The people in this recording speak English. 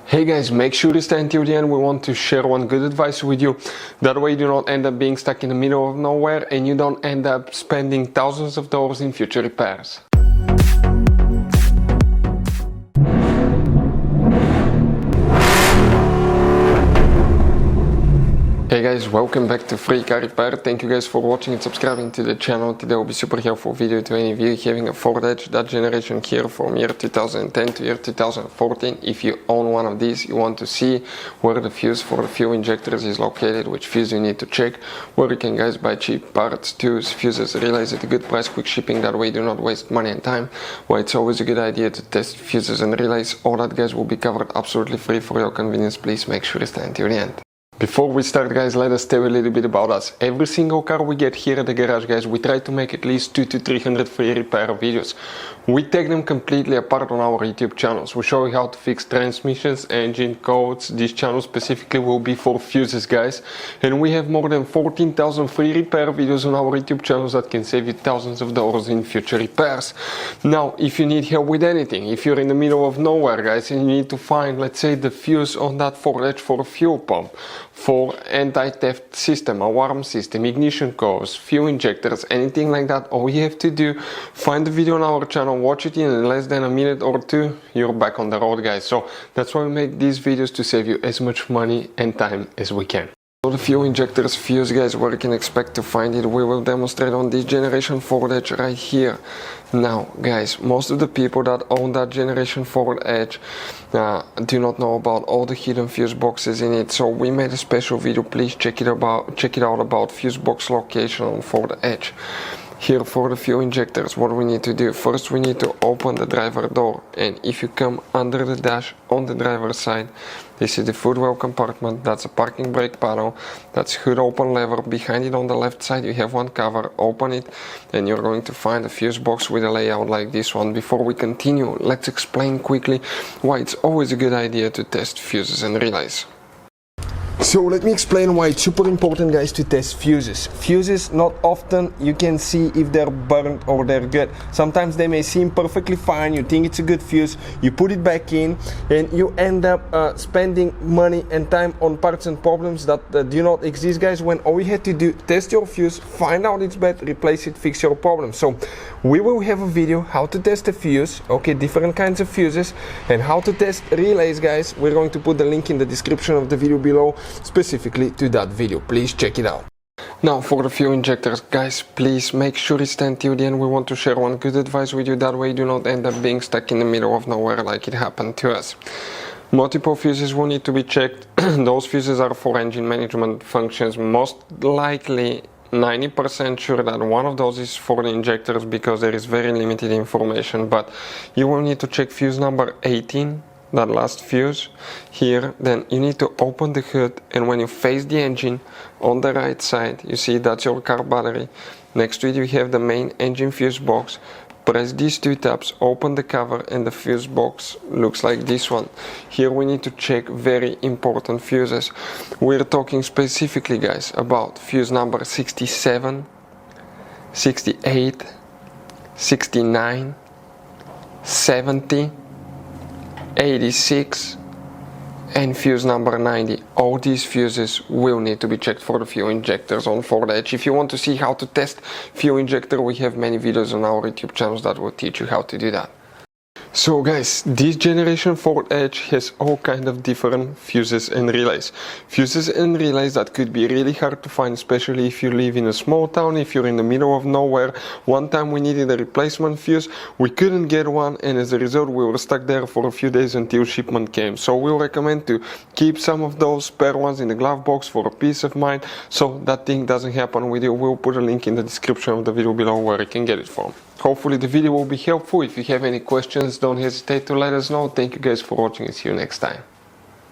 Hey guys, make sure to stay until the end. We want to share one good advice with you. That way you do not end up being stuck in the middle of nowhere and you don't end up spending thousands of dollars in future repairs. Hey guys, welcome back to Free Car Repair. Thank you guys for watching and subscribing to the channel. Today will be super helpful video to any of you having a Ford Edge, that generation here from year 2010 to year 2014. If you own one of these, you want to see where the fuse for the fuel injectors is located, which fuse you need to check, where you can guys buy cheap parts, tools, fuses, relays at a good price, quick shipping, that way you do not waste money and time. Well, it's always a good idea to test fuses and relays. All that guys will be covered absolutely free for your convenience. Please make sure to stay until the end. Before we start guys, let us tell you a little bit about us. Every single car we get here at the garage guys, we try to make at least 200 to 300 free repair videos. We take them completely apart on our YouTube channels. We show you how to fix transmissions, engine codes. This channel specifically will be for fuses guys. And we have more than 14,000 free repair videos on our YouTube channels that can save you thousands of dollars in future repairs. Now, if you need help with anything, if you're in the middle of nowhere guys and you need to find, let's say, the fuse on that Ford Edge for a fuel pump, for anti-theft system, alarm system, ignition codes, fuel injectors, anything like that, all you have to do, find the video on our channel, watch it in less than a minute or two, you're back on the road guys. So that's why we make these videos, to save you as much money and time as we can. So the fuel injectors fuse guys, where you can expect to find it, we will demonstrate on this generation Ford Edge right here. Now guys, most of the people that own that generation Ford Edge do not know about all the hidden fuse boxes in it, so we made a special video. Please check it out about fuse box location on Ford Edge. Here for the fuel injectors, what we need to do, first we need to open the driver door, and if you come under the dash on the driver's side, this is the footwell compartment, that's a parking brake panel, that's hood open lever. Behind it on the left side you have one cover, open it and you're going to find a fuse box with a layout like this one. Before we continue, let's explain quickly why it's always a good idea to test fuses and relays. So let me explain why it's super important guys to test fuses. Fuses, not often you can see if they're burnt or they're good. Sometimes they may seem perfectly fine, you think it's a good fuse, you put it back in and you end up spending money and time on parts and problems that do not exist guys, when all you had to do, test your fuse, find out it's bad, replace it, fix your problem. So we will have a video how to test a fuse, okay, different kinds of fuses, and how to test relays guys. We're going to put the link in the description of the video below specifically to that video. Please check it out. Now for the fuel injectors guys, please make sure you stay until the end. We want to share one good advice with you, that way you do not end up being stuck in the middle of nowhere like it happened to us. Multiple fuses will need to be checked. Those fuses are for engine management functions. Most likely 90% sure that one of those is for the injectors, because there is very limited information, but you will need to check fuse number 18, that last fuse here. Then you need to open the hood, and when you face the engine on the right side, you see that's your car battery. Next to it you have the main engine fuse box. Press these two tabs, open the cover, and the fuse box looks like this one. Here we need to check very important fuses. We're talking specifically guys about fuse number 67, 68, 69, 70, 86 and fuse number 90. All these fuses will need to be checked for the fuel injectors on Ford Edge. If you want to see how to test fuel injector, we have many videos on our YouTube channels that will teach you how to do that. So guys, this generation Ford Edge has all kind of different fuses and relays. Fuses and relays that could be really hard to find, especially if you live in a small town, if you're in the middle of nowhere. One time we needed a replacement fuse, we couldn't get one, and as a result we were stuck there for a few days until shipment came. So we'll recommend to keep some of those spare ones in the glove box for a peace of mind, so that thing doesn't happen with you. We'll put a link in the description of the video below where you can get it from. Hopefully the video will be helpful. If you have any questions, don't hesitate to let us know. Thank you guys for watching and see you next time.